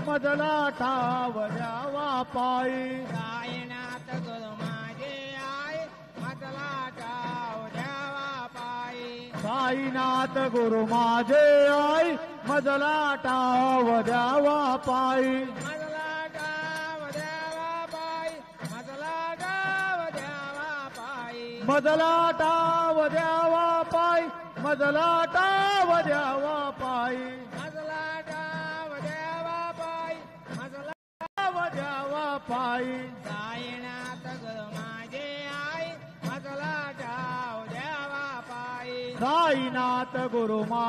मजला ठाव द्यावा पायी साईनाथ गुरु माझे आई मजला ठाव द्यावा पायी साईनाथ गुरु माझे आई मजला ठाव द्यावा पायी मजला ठाव द्यावा पायी मजला ठाव द्यावा पायी मजला ठाव द्यावा पायी मजला ठाव द्यावा पायी मजला ठाव द्यावा पायी मजला ठाव द्यावा पायी साईनाथ गुरु माझे आई मजला ठाव द्यावा पायी साईनाथ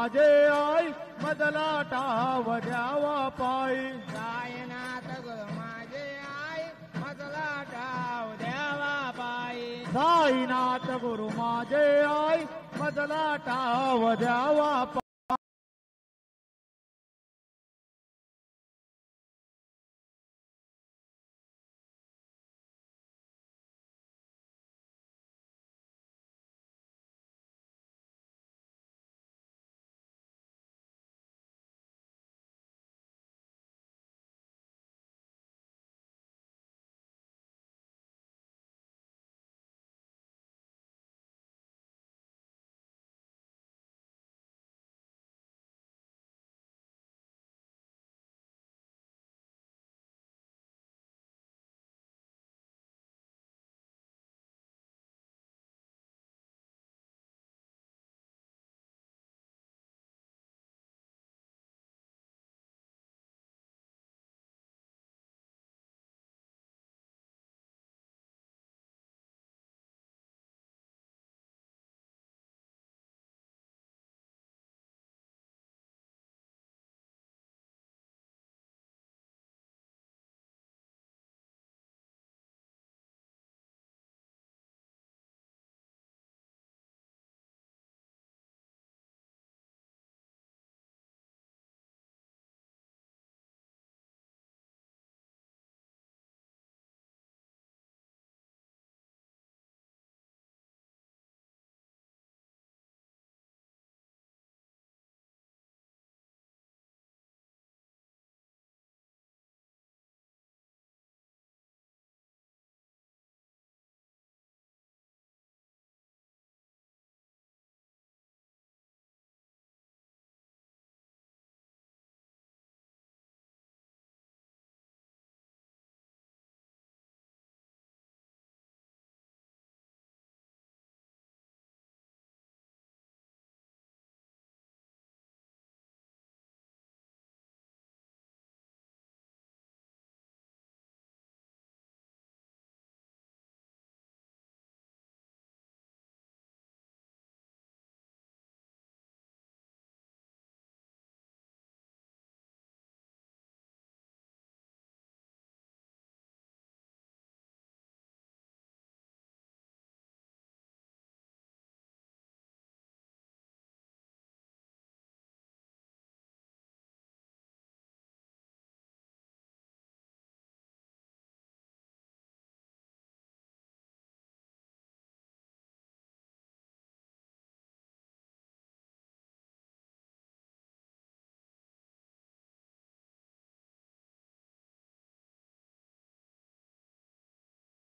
गुरु माझे आई मजला ठाव द्यावा पायी साईनाथ गुरु माझे आई मजला ठाव द्यावा पायी साईनाथ गुरु माझे आई मजला ठाव द्यावा पायी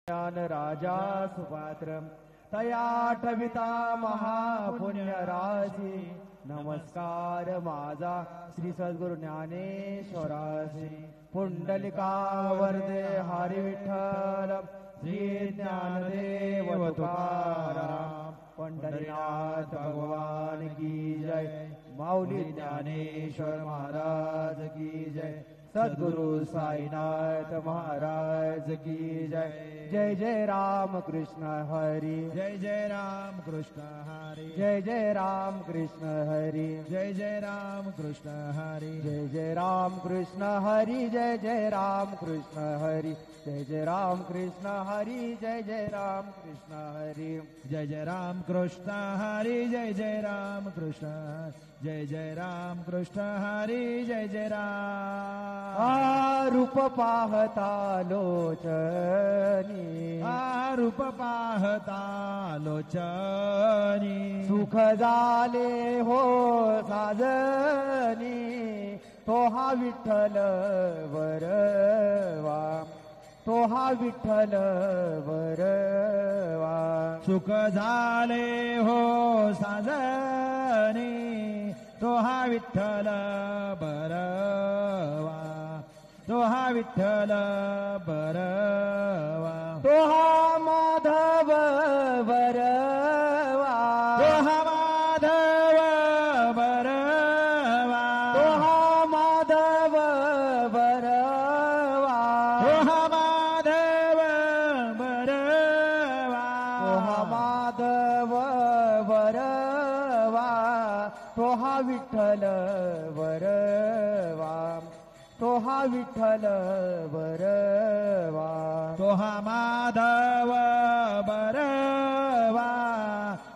राजा सुपात्र तयाठविता महापुण्यराशी नमस्कार माझा श्री सद्गुरु ज्ञानेश्वराशी पुंडलिका वरदे हरी विठ्ठल श्री ज्ञानदेव तुकाराम पंढरीनाथ भगवान की जय माऊली ज्ञानेश्वर महाराज की जय सद्गुरु साईनाथ महाराज की जय जय जय राम कृष्ण हरी जय जय राम कृष्ण हरी जय जय राम कृष्ण हरी जय जय राम कृष्ण हरी जय जय राम कृष्ण हरी जय जय राम कृष्ण हरी जय जय राम कृष्ण हरी जय जय राम कृष्ण हरी जय जय राम कृष्ण हरी जय जय राम कृष्ण जय जय राम कृष्ण हरी जय जय राम रूप पाहता लोचनी रूप पाहता लोचनी सुख झाले हो साजनी तो हा विठ्ठल वरवा, तो हा विठ्ठल वरवा. सुख झाले हो साजणे, तो हा विठ्ठल बरवा, तो हा विठ्ठल बरवा. तो हा माधव वरवा, तो हा माधव बरवा, तो हा माधव वरवा, तो हा माधव बरवा, तो हा माधव वरवा, तो हा विठ्ठल वरवा, तो हा विठ्ठल वरवा. तो हा माधव बरवा,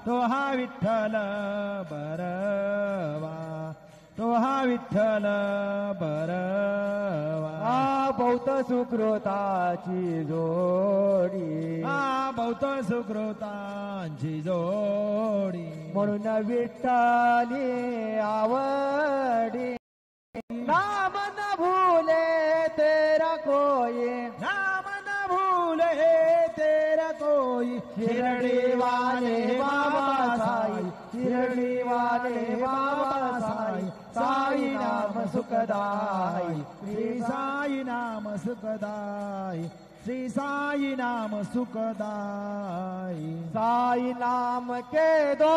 तो हा विठ्ठल बरवा, तो हा विठ्ठल बरवा. हा बहुत सुकृताची जोडी, हा बहुत सुकृतांची जोडी, म्हणून विठ्ठली आवडी. नाम न भूले तेरा कोई, नाम न भूले तेरा कोई, शिरडी वाले बाबा साई, शिरडी वाले बाबा साई. साई नाम सुखदाई, श्री साई नाम सुखदाई, श्री साई नाम सुखदाई. साई नाम के दो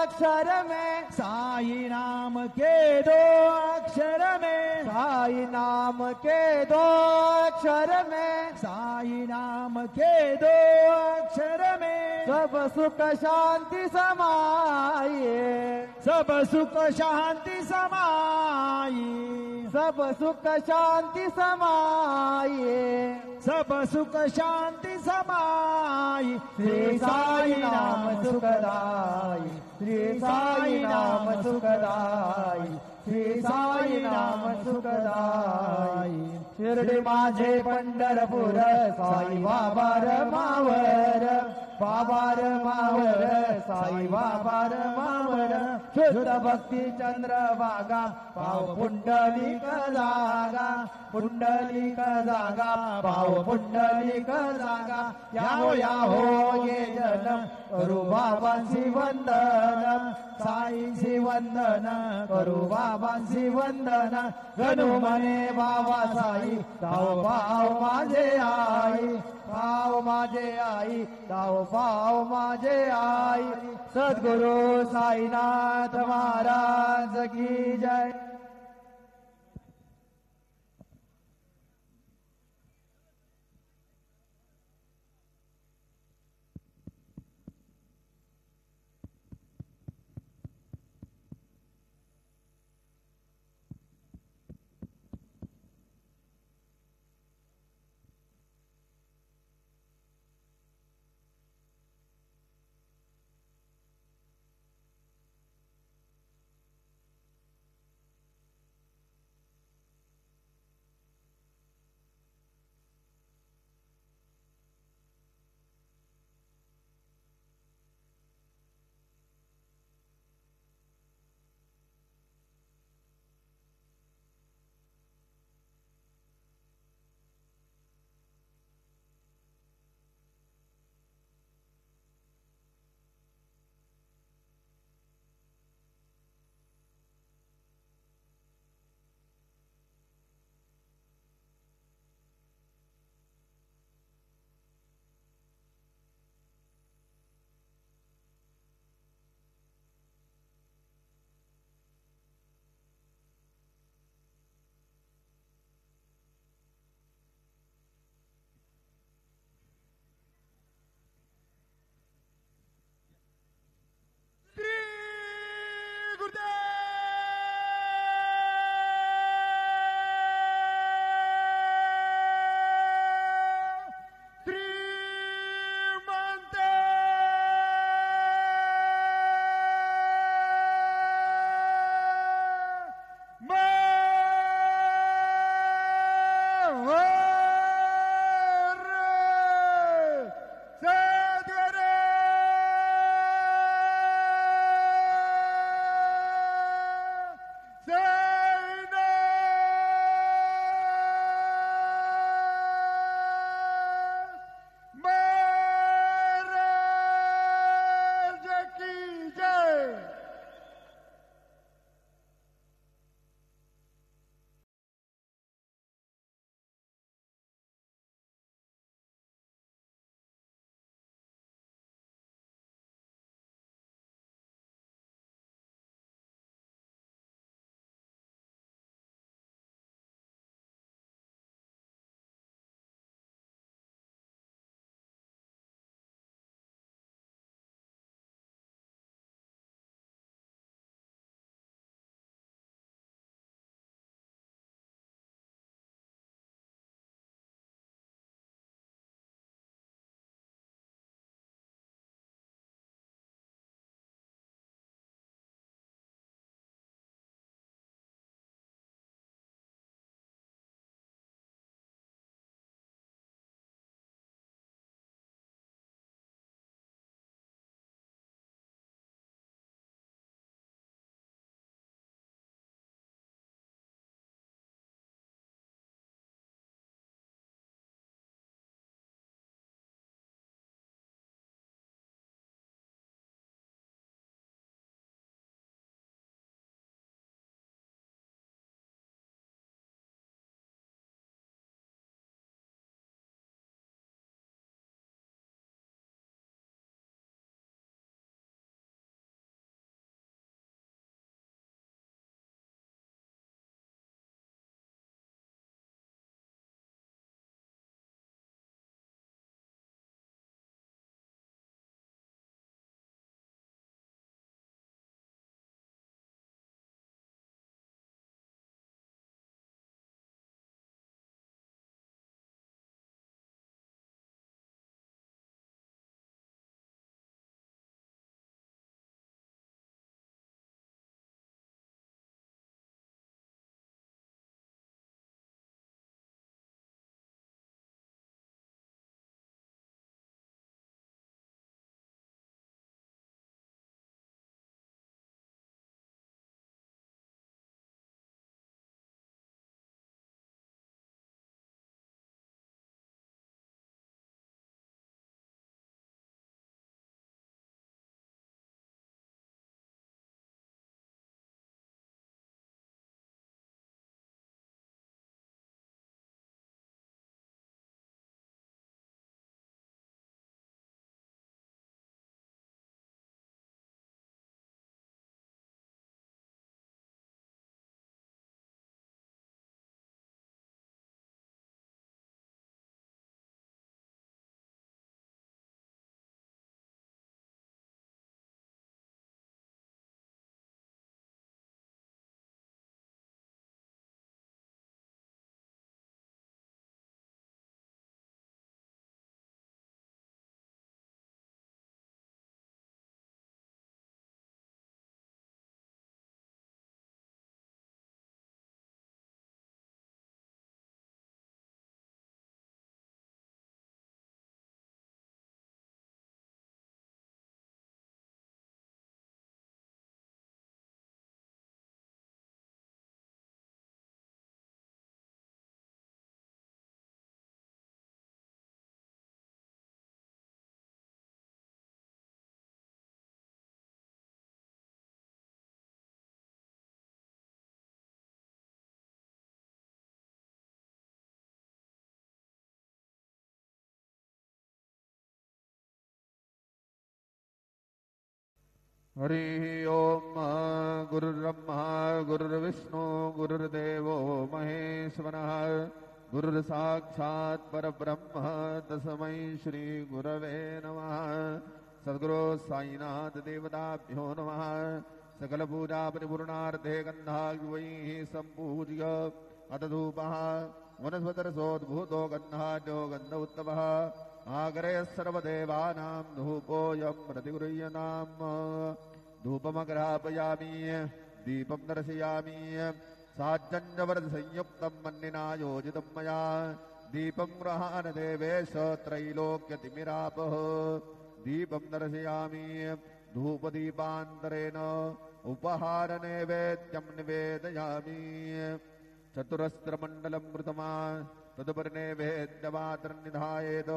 अक्षर में, साई नाम के दो अक्षर में, साई नाम के दो अक्षर में, साई नाम के दो अक्षर में, सब सुख शांति समाये, सब सुख शांति समाई, सब सुख शांति समाये. सब सुख शांति समाई. श्री साई नाम सुखदाई, श्री साई नाम सुखदाई, श्री साई नाम सुखदाई. शिर्डी माझे पंढरपूर, साई बाबा मावर, बाबा मावर, साई बाबा मावर. शुद्ध भक्ती चंद्रभागा, पाव पुंडलिक जागा, पुंडलिक जागा, पाव पुंडलिक जागा. याहो याहो ये जन, करू बाबांची वंदन, साईंची वंदन, करू बाबांची वंदन. गणू म्हणे बाबा साई, धाव पाव माझे आई, पाव माझे आई, धाव पाव माझे आई. सद्गुरु साईनाथ महाराज की जय. हरिः ओम् गुरुर्ब्रह्मा गुरुर्विष्णु गुरुर्देवो महेश्वरः गुरुर्साक्षात् परब्रह्म तस्मै श्रीगुरवे नमः। सद्गुरो साईनाथ देवताभ्यो नमः। सकलपूजा परिपूर्णार्थे गन्धाग्वैः सम्पूज्य अथ धूपः वनस्पतिरसोद्भूतो गन्धाढ्यो गन्ध उत्तमः आग्रयः सर्वदेवानां धूपोऽयं प्रतिगृह्यताम्। धूपमग्रापयामि दीपं दर्शयामि साज्जन्यवरदसंयुक्तं मन्निना योजितं मया दीपं गृहाण देवेश त्रैलोक्यतिमिरापः। दीपं दर्शयामि धूपदीपान्तरेण उपहारनैवेद्यं निवेदयामि। चतुरस्रमण्डलं मृतमा तदुपरि नैवेद्यमात्रन्निधायेत्।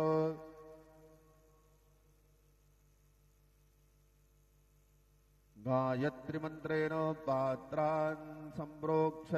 गायत्रीमन्त्रेण पात्रान् सम्प्रोक्ष्य